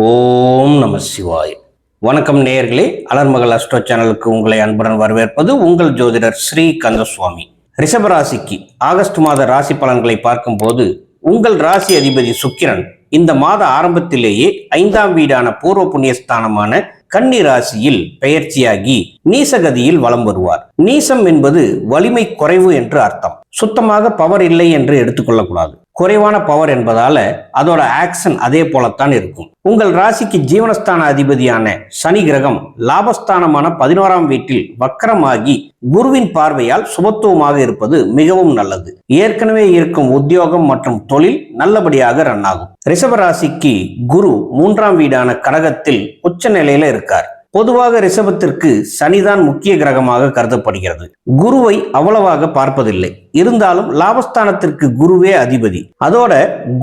ஓம் நம சிவாய். வணக்கம் நேயர்களே, அலர்மகள் அஸ்ட்ரோ சேனலுக்கு உங்களை அன்புடன் வரவேற்பது உங்கள் ஜோதிடர் ஸ்ரீ கந்தசுவாமி. ரிஷபராசிக்கு ஆகஸ்ட் மாத ராசி பலன்களை பார்க்கும்போது உங்கள் ராசி அதிபதி சுக்கிரன் இந்த மாத ஆரம்பத்திலேயே 5ஆம் வீடான பூர்வ புண்ணியஸ்தானமான கன்னி ராசியில் பெயர்ச்சியாகி நீசகதியில் வலம் வருவார். நீசம் என்பது வலிமை குறைவு என்று அர்த்தம். சுத்தமாக பவர் இல்லை என்று எடுத்துக்கொள்ளக்கூடாது. குறைவான பவர் என்பதால அதோட ஆக்ஷன் அதே போலத்தான் இருக்கும். உங்கள் ராசிக்கு ஜீவனஸ்தான அதிபதியான சனி கிரகம் லாபஸ்தானமான 11ஆம் வீட்டில் வக்கரமாகி குருவின் பார்வையால் சுபத்துவமாக இருப்பது மிகவும் நல்லது. ஏற்கனவே இருக்கும் உத்தியோகம் மற்றும் தொழில் நல்லபடியாக ரன் ஆகும். ரிஷபராசிக்கு குரு 3ஆம் வீடான கடகத்தில் உச்ச நிலையில இருக்கார். பொதுவாக ரிஷபத்திற்கு சனிதான் முக்கிய கிரகமாக கருதப்படுகிறது. குருவை அவ்வளவாக பார்ப்பதில்லை. இருந்தாலும் லாபஸ்தானத்திற்கு குருவே அதிபதி. அதோட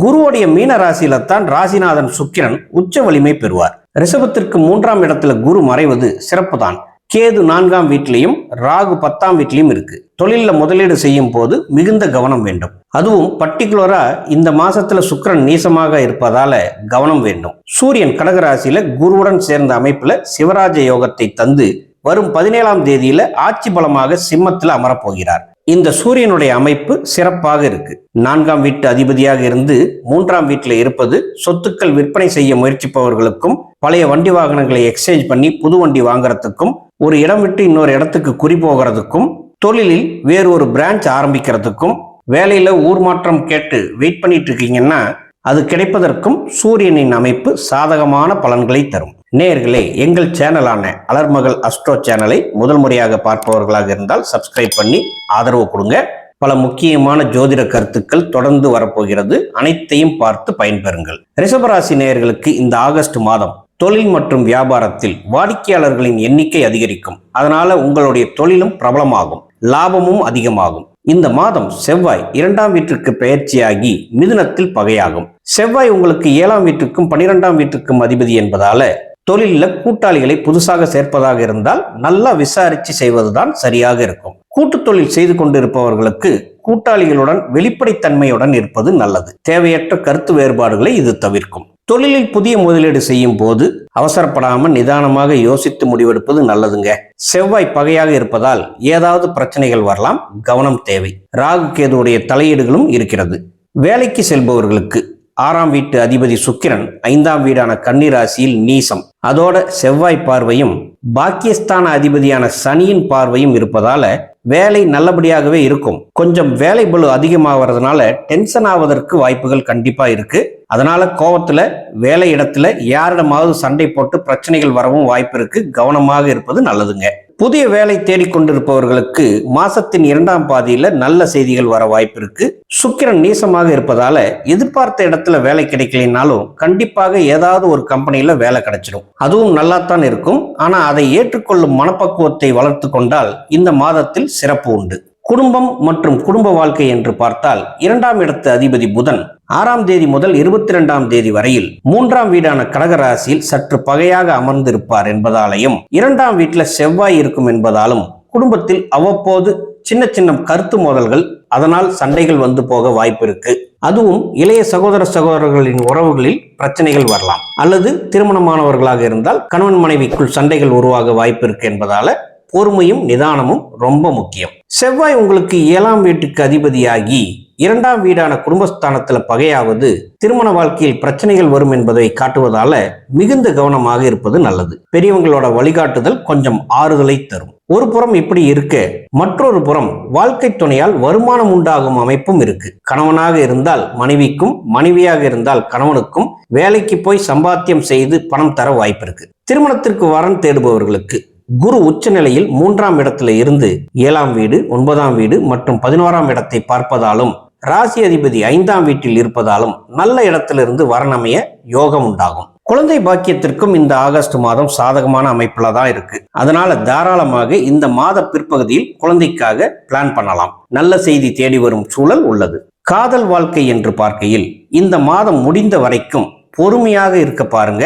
குருவுடைய மீன ராசியில தான் ராசிநாதன் சுக்கிரன் உச்ச வலிமை பெறுவார். ரிஷபத்திற்கு 3ஆம் இடத்துல குரு மறைவது சிறப்பு தான். கேது 4ஆம் வீட்டிலையும் ராகு 10ஆம் வீட்டிலையும் இருக்கு. தொழில முதலீடு செய்யும் போது மிகுந்த கவனம் வேண்டும். அதுவும் பர்டிகுலரா இந்த மாசத்துல சுக்கிரன் நீசமாக இருப்பதால கவனம் வேண்டும். சூரியன் கடகராசியில குருவுடன் சேர்ந்த அமைப்புல சிவராஜ யோகத்தை தந்து வரும் 17ஆம் தேதியில ஆட்சி பலமாக சிம்மத்தில் அமரப்போகிறார். இந்த சூரியனுடைய அமைப்பு சிறப்பாக இருக்கு. 4ஆம் வீட்டு அதிபதியாக இருந்து 3ஆம் வீட்டில் இருப்பது சொத்துக்கள் விற்பனை செய்ய முயற்சிப்பவர்களுக்கும், பழைய வண்டி வாகனங்களை எக்ஸ்சேஞ்ச் பண்ணி புது வண்டி வாங்குறதுக்கும், ஒரு இடம் விட்டு இன்னொரு இடத்துக்கு குறி போகிறதுக்கும், தொழிலில் வேறு ஒரு பிரான்ச் ஆரம்பிக்கிறதுக்கும், வேலையில ஊர் மாற்றம் கேட்டு வெயிட் பண்ணிட்டு இருக்கீங்கன்னா அது கிடைப்பதற்கும் சூரியனின் அமைப்பு சாதகமான பலன்களை தரும். நேயர்களே, எங்கள் சேனலான அலர்மகள் அஸ்ட்ரோ சேனலை முதல் முறையாக பார்ப்பவர்களாக இருந்தால் சப்ஸ்கிரைப் பண்ணி ஆதரவு கொடுங்க. பல முக்கியமான ஜோதிட கருத்துக்கள் தொடர்ந்து வரப்போகிறது. அனைத்தையும் பார்த்து பயன்பெறுங்கள். ரிஷபராசி நேயர்களுக்கு இந்த ஆகஸ்ட் மாதம் தொழில் மற்றும் வியாபாரத்தில் வாடிக்கையாளர்களின் எண்ணிக்கை அதிகரிக்கும். அதனால உங்களுடைய தொழிலும் பிரபலமாகும், லாபமும் அதிகமாகும். இந்த மாதம் செவ்வாய் 2ஆம் வீட்டிற்கு பெயர்ச்சியாகி மிதுனத்தில் பகையாகும். செவ்வாய் உங்களுக்கு 7ஆம் வீட்டுக்கும் 12ஆம் வீட்டுக்கும் அதிபதி என்பதால தொழிலில் கூட்டாளிகளை புதுசாக சேர்ப்பதாக இருந்தால் நல்லா விசாரிச்சு செய்வதுதான் சரியாக இருக்கும். கூட்டு தொழில் செய்து கொண்டிருப்பவர்களுக்கு கூட்டாளிகளுடன் வெளிப்படைத்தன்மையுடன் இருப்பது நல்லது. தேவையற்ற கருத்து வேறுபாடுகளை இது தவிர்க்கும். தொழிலில் புதிய முதலீடு செய்யும் போது அவசரப்படாம நிதானமாக யோசித்து முடிவெடுப்பது நல்லதுங்க. செவ்வாய் பகையாக இருப்பதால் ஏதாவது பிரச்சனைகள் வரலாம், கவனம் தேவை. ராகு கேதுவுடைய தலையீடுகளும் இருக்கிறது. வேலைக்கு செல்பவர்களுக்கு 6ஆம் வீட்டு அதிபதி சுக்கிரன் 5ஆம் வீடான கன்னி ராசியில் நீசம். அதோட செவ்வாய் பார்வையும் பாக்கியஸ்தான அதிபதியான சனியின் பார்வையும் இருப்பதால வேலை நல்லபடியாகவே இருக்கும். கொஞ்சம் வேலை பளு அதிகமாகிறதுனால டென்ஷன் ஆவதற்கு வாய்ப்புகள் கண்டிப்பா இருக்கு. அதனால கோவத்துல வேலை இடத்துல யாரிடமாவது சண்டை போட்டு பிரச்சனைகள் வரவும் வாய்ப்பு இருக்கு. கவனமாக இருப்பது நல்லதுங்க. புதிய வேலை தேடிக்கொண்டிருப்பவர்களுக்கு மாசத்தின் 2ஆம் பாதியில நல்ல செய்திகள் வர வாய்ப்பு இருக்கு. சுக்கிரன் நீசமாக இருப்பதால எதிர்பார்த்த இடத்துல வேலை கிடைக்கலைனாலும் கண்டிப்பாக ஏதாவது ஒரு கம்பெனியில வேலை கிடைச்சிடும். அதுவும் நல்லாத்தான் இருக்கும். ஆனா அதை ஏற்றுக்கொள்ளும் மனப்பக்குவத்தை வளர்த்து கொண்டால் இந்த மாதத்தில் சிறப்பு உண்டு. குடும்பம் மற்றும் குடும்ப வாழ்க்கை என்று பார்த்தால் 2ஆம் இடத்து அதிபதி புதன் 6ஆம் தேதி முதல் 22ஆம் தேதி வரையில் 3ஆம் வீடான கடகராசியில் சற்று பகையாக அமர்ந்திருப்பார் என்பதாலையும் 2ஆம் வீட்டில் செவ்வாய் இருக்கும் என்பதாலும் குடும்பத்தில் அவ்வப்போது சின்ன சின்ன கருத்து மோதல்கள், அதனால் சண்டைகள் வந்து போக வாய்ப்பு இருக்கு. அதுவும் இளைய சகோதரர்களின் உறவுகளில் பிரச்சனைகள் வரலாம். அல்லது திருமணமானவர்களாக இருந்தால் கணவன் மனைவிக்குள் சண்டைகள் உருவாக வாய்ப்பு இருக்கு என்பதால பொறுமையும் நிதானமும் ரொம்ப முக்கியம். செவ்வாய் உங்களுக்கு 7ஆம் வீட்டுக்கு அதிபதியாகி 2ஆம் வீடான குடும்பஸ்தானத்துல பகையாவது திருமண வாழ்க்கையில் பிரச்சனைகள் வரும் என்பதை காட்டுவதால மிகுந்த கவனமாக இருப்பது நல்லது. பெரியவங்களோட வழிகாட்டுதல் கொஞ்சம் ஆறுதலை தரும். ஒரு புறம் இப்படி இருக்க, மற்றொரு புறம் வாழ்க்கை துணையால் வருமானம் உண்டாகும் அமைப்பும் இருக்கு. கணவனாக இருந்தால் மனைவிக்கும், மனைவியாக இருந்தால் கணவனுக்கும் வேலைக்கு போய் சம்பாத்தியம் செய்து பணம் தர வாய்ப்பு இருக்கு. திருமணத்திற்கு வரன் தேடுபவர்களுக்கு குரு உச்ச நிலையில் 3ஆம் இடத்துல இருந்து 7ஆம் வீடு, 9ஆம் வீடு மற்றும் 11ஆம் இடத்தை பார்ப்பதாலும் ராசி அதிபதி 5ஆம் வீட்டில் இருப்பதாலும் நல்ல இடத்திலிருந்து வரனமைய யோகம் உண்டாகும். குழந்தை பாக்கியத்திற்கும் இந்த ஆகஸ்ட் மாதம் சாதகமான அமைப்புல தான் இருக்கு. அதனால தாராளமாக இந்த மாத பிற்பகுதியில் குழந்தைக்காக பிளான் பண்ணலாம். நல்ல செய்தி தேடி வரும் சூழல் உள்ளது. காதல் வாழ்க்கை என்று பார்க்கையில் இந்த மாதம் முடிந்த வரைக்கும் பொறுமையாக இருக்க பாருங்க.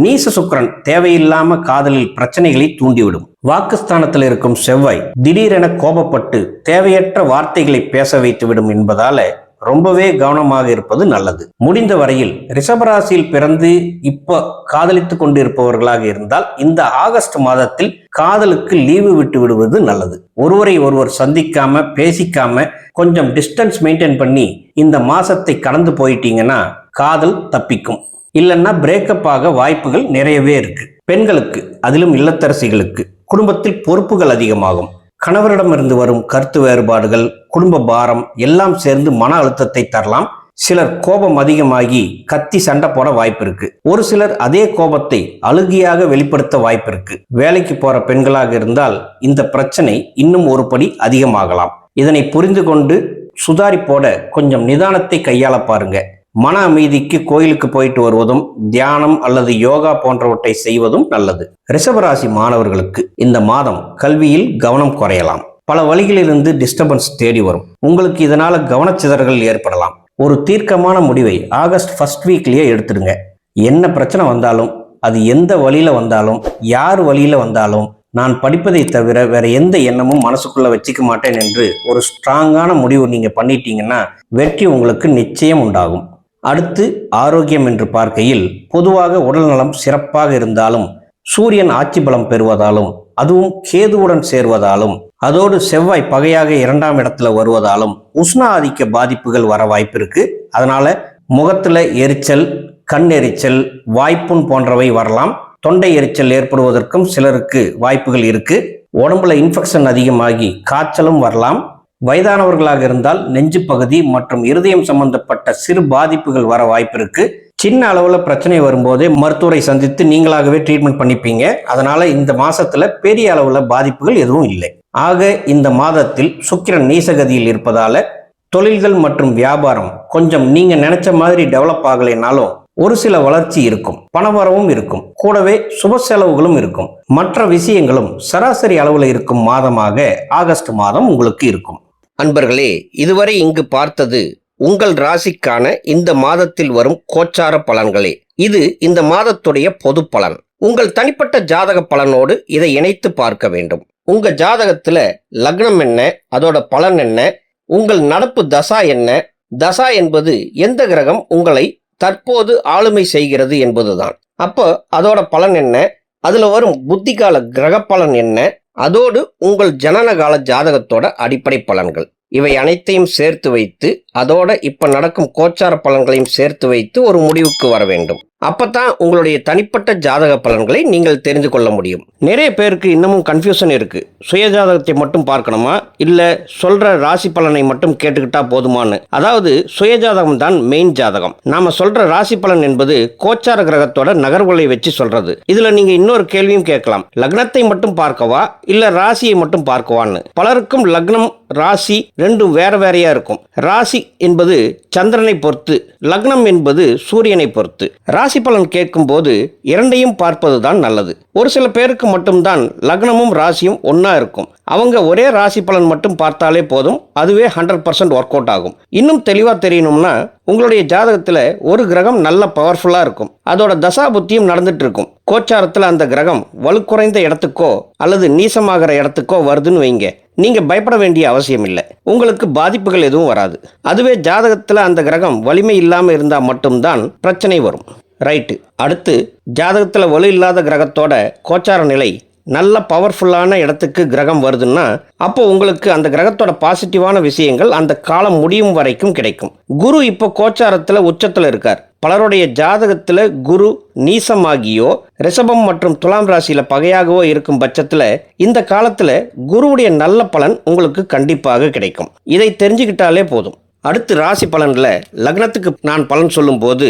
நீச சுக்கிரன் தேவையில்லாம காதலில் பிரச்சனைகளை தூண்டிவிடும். வாக்குஸ்தானத்தில் இருக்கும் செவ்வாய் திடீரென கோபப்பட்டு தேவையற்ற வார்த்தைகளை பேச வைத்துவிடும் என்பதால ரொம்பவே கவனமாக இருப்பது நல்லது. முடிந்த வரையில் ரிஷபராசியில் பிறந்து இப்ப காதலித்து கொண்டிருப்பவர்களாக இருந்தால் இந்த ஆகஸ்ட் மாதத்தில் காதலுக்கு லீவு விட்டு விடுவது நல்லது. ஒருவரை ஒருவர் சந்திக்காம பேசிக்காம கொஞ்சம் டிஸ்டன்ஸ் மெயின்டைன் பண்ணி இந்த மாசத்தை கடந்து போயிட்டீங்கன்னா காதல் தப்பிக்கும். இல்லைன்னா பிரேக்கப் ஆக வாய்ப்புகள் நிறையவே இருக்கு. பெண்களுக்கு, அதிலும் இல்லத்தரசிகளுக்கு குடும்பத்தில் பொறுப்புகள் அதிகமாகும். கணவரிடமிருந்து வரும் கருத்து வேறுபாடுகள், குடும்ப பாரம் எல்லாம் சேர்ந்து மன அழுத்தத்தை தரலாம். சிலர் கோபம் அதிகமாகி கத்தி சண்டை போட வாய்ப்பு இருக்கு. ஒரு சிலர் அதே கோபத்தை அழுகியாக வெளிப்படுத்த வாய்ப்பு இருக்கு. வேலைக்கு போற பெண்களாக இருந்தால் இந்த பிரச்சனை இன்னும் ஒரு படி அதிகமாகலாம். இதனை புரிந்து கொண்டு சுதாரி போட கொஞ்சம் நிதானத்தை கையாள பாருங்க. மன அமைதிக்கு கோயிலுக்கு போயிட்டு வருவதும், தியானம் அல்லது யோகா போன்றவற்றை செய்வதும் நல்லது. ரிஷபராசி மாணவர்களுக்கு இந்த மாதம் கல்வியில் கவனம் குறையலாம். பல வழிகளிலிருந்து டிஸ்டர்பன்ஸ் தேடி வரும். உங்களுக்கு இதனால கவனச்சிதறல்கள் ஏற்படலாம். ஒரு தீர்க்கமான முடிவை ஆகஸ்ட் ஃபர்ஸ்ட் வீக்லயே எடுத்துடுங்க. என்ன பிரச்சனை வந்தாலும், அது எந்த வழியில வந்தாலும், யார் வழியில வந்தாலும், நான் படிப்பதை தவிர வேற எந்த எண்ணமும் மனசுக்குள்ள வச்சுக்க மாட்டேன் என்று ஒரு ஸ்ட்ராங்கான முடிவு நீங்க பண்ணிட்டீங்கன்னா வெற்றி உங்களுக்கு நிச்சயம் உண்டாகும். அடுத்து ஆரோக்கியம் என்று பார்க்கையில் பொதுவாக உடல் நலம் சிறப்பாக இருந்தாலும் சூரியன் ஆட்சி பலம் பெறுவதாலும், அதுவும் கேதுவுடன் சேர்வதாலும், அதோடு செவ்வாய் பகையாக 2ஆம் இடத்துல வருவதாலும் உஷ்ண ஆதிக்க பாதிப்புகள் வர வாய்ப்பு இருக்கு. அதனால முகத்துல எரிச்சல், கண் எரிச்சல், வாய்ப்புண் போன்றவை வரலாம். தொண்டை எரிச்சல் ஏற்படுவதற்கும் சிலருக்கு வாய்ப்புகள் இருக்கு. உடம்புல இன்ஃபெக்ஷன் அதிகமாகி காய்ச்சலும் வரலாம். வயதானவர்களாக இருந்தால் நெஞ்சு பகுதி மற்றும் இருதயம் சம்பந்தப்பட்ட சிறு பாதிப்புகள் வர வாய்ப்பு இருக்கு. சின்ன அளவுல பிரச்சனை வரும்போதே மருத்துவரை சந்தித்து நீங்களாகவே ட்ரீட்மெண்ட் பண்ணிப்பீங்க. அதனால இந்த மாசத்துல பெரிய அளவுல பாதிப்புகள் எதுவும் இல்லை. ஆக இந்த மாதத்தில் சுக்கிரன் நீசகதியில் இருப்பதால தொழில்கள் மற்றும் வியாபாரம் கொஞ்சம் நீங்க நினைச்ச மாதிரி டெவலப் ஆகலைனாலும் ஒரு சில வளர்ச்சி இருக்கும், பணவரவும் இருக்கும், கூடவே சுப செலவுகளும் இருக்கும். மற்ற விஷயங்களும் சராசரி அளவுல இருக்கும் மாதமாக ஆகஸ்ட் மாதம் உங்களுக்கு இருக்கும். அன்பர்களே, இதுவரை இங்கு பார்த்தது உங்கள் ராசிக்கான இந்த மாதத்தில் வரும் கோச்சார பலன்களே. இது இந்த மாதத்துடைய பொது பலன். உங்கள் தனிப்பட்ட ஜாதக பலனோடு இதை இணைத்து பார்க்க வேண்டும். உங்க ஜாதகத்துல லக்னம் என்ன, அதோட பலன் என்ன, உங்கள் நடப்பு தசா என்ன, தசா என்பது எந்த கிரகம் உங்களை தற்போது ஆளுமை செய்கிறது என்பதுதான். அப்போ அதோட பலன் என்ன, அதுல வரும் புத்திகால கிரக பலன் என்ன, அதோடு உங்கள் ஜனனகால ஜாதகத்தோட அடிப்படை பலன்கள், இவை அனைத்தையும் சேர்த்து வைத்து அதோட இப்ப நடக்கும் கோச்சார பலன்களையும் சேர்த்து வைத்து ஒரு முடிவுக்கு வர வேண்டும். அப்பதான் உங்களுடைய தனிப்பட்ட ஜாதக பலன்களை நீங்கள் தெரிந்து கொள்ள முடியும். நிறைய பேருக்கு இன்னமும் கன்ஃபியூஷன் இருக்கு. சுய ஜாதகத்தை மட்டும் பார்க்கணுமா, இல்ல சொல்ற ராசி பலனை மட்டும் கேட்டுக்கிட்டா போதுமான்னு. அதாவது சுய ஜாதகம் தான் மெயின் ஜாதகம். நாம சொல்ற ராசி பலன் என்பது கோச்சார கிரகத்தோட நகர்வுகளை வச்சு சொல்றது. இதுல நீங்க இன்னொரு கேள்வியும் கேட்கலாம், லக்னத்தை மட்டும் பார்க்கவா இல்ல ராசியை மட்டும் பார்க்கவான்னு. பலருக்கும் லக்னம் ராசி ரெண்டும் வேற வேறையா இருக்கும். ராசி என்பது சந்திரனை பொறுத்து, லக்னம் என்பது சூரியனை பொறுத்து. ராசி பலன் கேட்கும் போது இரண்டையும் பார்ப்பதுதான் நல்லது. ஒரு சில பேருக்கு மட்டும்தான் லக்னமும் ராசியும் ஒன்னா இருக்கும். அவங்க ஒரே ராசி பலன் மட்டும் பார்த்தாலே போதும், அதுவே 100% ஒர்க் அவுட் ஆகும். இன்னும் தெளிவா தெரியணும்னா உங்களுடைய ஜாதகத்துல ஒரு கிரகம் நல்ல பவர்ஃபுல்லா இருக்கும், அதோட தசா புத்தியும் நடந்துட்டு இருக்கும். கோச்சாரத்துல அந்த கிரகம் வலுக்குறைந்த இடத்துக்கோ அல்லது நீசமாகிற இடத்துக்கோ வருதுன்னு வைங்க, நீங்க பயப்பட வேண்டிய அவசியம் இல்லை. உங்களுக்கு பாதிப்புகள் எதுவும் வராது. அதுவே ஜாதகத்துல அந்த கிரகம் வலிமை இல்லாம இருந்தா மட்டும்தான் பிரச்சனை வரும். ரைட்டு. அடுத்து ஜாதகத்துல வலு இல்லாத கிரகத்தோட கோச்சார நிலை நல்ல பவர்ஃபுல்லான இடத்துக்கு கிரகம் வருதுன்னா அப்போ உங்களுக்கு அந்த கிரகத்தோட பாசிட்டிவான விஷயங்கள் அந்த காலம் முடியும் வரைக்கும் கிடைக்கும். குரு இப்போ கோச்சாரத்துல உச்சத்துல இருக்கார். பலருடைய ஜாதகத்துல குரு நீசமாகியோ ரிஷபம் மற்றும் துலாம் ராசியில பகையாகவோ இருக்கும் பட்சத்துல இந்த காலத்துல குருவுடைய நல்ல பலன் உங்களுக்கு கண்டிப்பாக கிடைக்கும். இதை தெரிஞ்சுக்கிட்டாலே போதும். அடுத்து ராசி பலன்ல லக்னத்துக்கு நான் பலன் சொல்லும் போது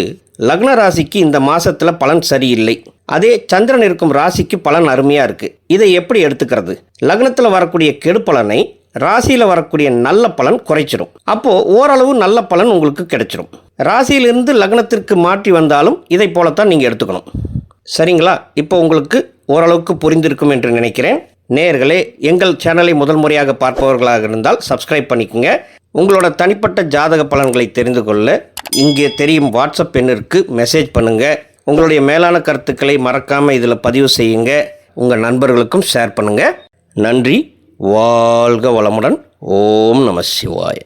லக்ன ராசிக்கு இந்த மாசத்துல பலன் சரியில்லை. அதே சந்திரன் இருக்கும் ராசிக்கு பலன் அருமையா இருக்கு. இதை எப்படி எடுத்துக்கிறது? லக்னத்துல வரக்கூடிய கெடு பலனை ராசியில வரக்கூடிய நல்ல பலன் குறைச்சிடும். அப்போ ஓரளவு நல்ல பலன் உங்களுக்கு கிடைச்சிடும். ராசியிலிருந்து லக்னத்திற்கு மாற்றி வந்தாலும் இதை போலத்தான் நீங்க எடுத்துக்கணும். சரிங்களா? இப்போ உங்களுக்கு ஓரளவுக்கு புரிந்திருக்கும் என்று நினைக்கிறேன். நேயர்களே, எங்கள் சேனலை முதல் முறையாக பார்ப்பவர்களாக இருந்தால் சப்ஸ்கிரைப் பண்ணிக்கோங்க. உங்களோட தனிப்பட்ட ஜாதக பலன்களை தெரிந்து கொள்ள இங்கே தெரியும் வாட்ஸ்அப் எண்ணிற்கு மெசேஜ் பண்ணுங்கள். உங்களுடைய மேலான கருத்துக்களை மறக்காமல் இதில் பதிவு செய்யுங்க. உங்கள் நண்பர்களுக்கும் ஷேர் பண்ணுங்கள். நன்றி. வாழ்க வளமுடன். ஓம் நம சிவாய.